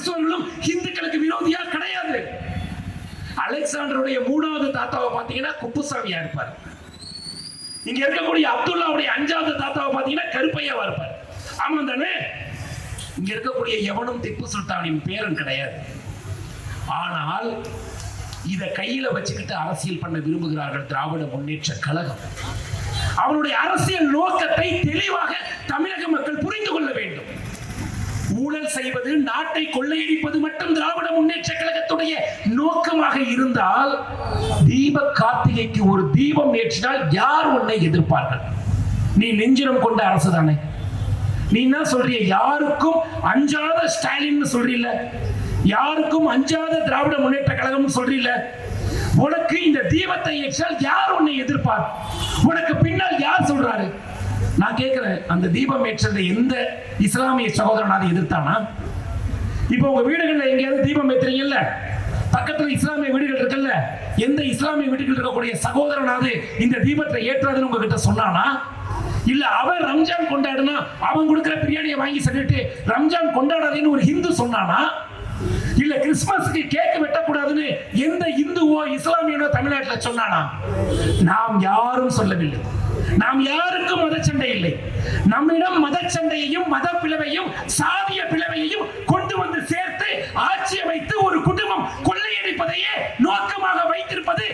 கிறிஸ்தவர்களும் இந்துக்களுக்கு விரோதியா கிடையாது. அலெக்சாண்டருடைய 3வது தாத்தாவை பாத்தீங்கன்னா குப்புசாமியா இருப்பார். இங்க இருக்கக்கூடிய அப்துல்லாவுடைய 5வது தாத்தாவை பாத்தீங்கன்னா கருப்பையாவா இருப்பார். ஆமா தானே? இங்க இருக்கக்கூடிய எவனும் திப்பு சுல்தானின் பேரன் கிடையாது. ஆனால் இதை கையில வச்சுக்கிட்டு அரசியல் பண்ண விரும்புகிறார்கள் திராவிட முன்னேற்ற கழகம். அவருடைய அரசியல் நோக்கத்தை தெளிவாக தமிழக மக்கள் புரிந்து கொள்ள வேண்டும். ஊழல் செய்வது, நாட்டை கொள்ளையடிப்பது மட்டும் திராவிட முன்னேற்ற கழகத்துடைய நோக்கமாக இருந்தால் தீப கார்த்திகைக்கு ஒரு தீபம் ஏற்றினால் யார் உன்னை எதிர்ப்பார்கள்? நீ நெஞ்சினம் கொண்ட அரசு தானே. நீ என்ன சொல்றிய? யாருக்கும் அஞ்சாத ஸ்டாலின் சொல்றீல்ல, யாருக்கும் அஞ்சாத திராவிட முன்னேற்ற கழகம் சொல்றீல்ல. உனக்கு இந்த தீபத்தை ஏற்றால் யார் உன்னை எதிர்ப்பார்? உனக்கு பின்னால் யார் சொல்றாரு? நான் கேட்கிறேன், அந்த தீபம் ஏற்றதை எந்த இஸ்லாமிய சகோதரனாவது எதிர்த்தானா? இப்போ உங்க வீடுகள்ல எங்கேயாவது தீபம் ஏற்றுறீங்கல்ல, பக்கத்துல இஸ்லாமிய வீடுகள் இருக்குல்ல, எந்த இஸ்லாமிய வீடுகள் இருக்கக்கூடிய சகோதரனாவது இந்த தீபத்தை ஏற்றாதுன்னு உங்ககிட்ட சொன்னானா? இல்ல அவன் ரம்ஜான் கொண்டாடுனா அவன் கொடுக்கிற பிரியாணியை வாங்கி சாப்பிட்டு ரம்ஜான் கொண்டாடாதேன்னு ஒரு ஹிந்து சொன்னானா? இல்ல கிறிஸ்துமஸ்க்கு கேக் வெட்டக்கூடாதுன்னு எந்த இந்துவோ இஸ்லாமியனோ தமிழ்நாட்டில் சொன்னானா? நாம் யாரும் சொல்லவில்லை. நாம் யாருக்கும் மத சண்டை இல்லை. நம்மிடம் மத சண்டையையும் மத பிளவையும் சாதிய பிளவையையும் கொண்டு வந்து சேர்த்து ஆட்சி அமைத்து ஒரு குடும்பம் கொள்ளையடிப்பதையே நோக்கமாக வைத்திருப்பது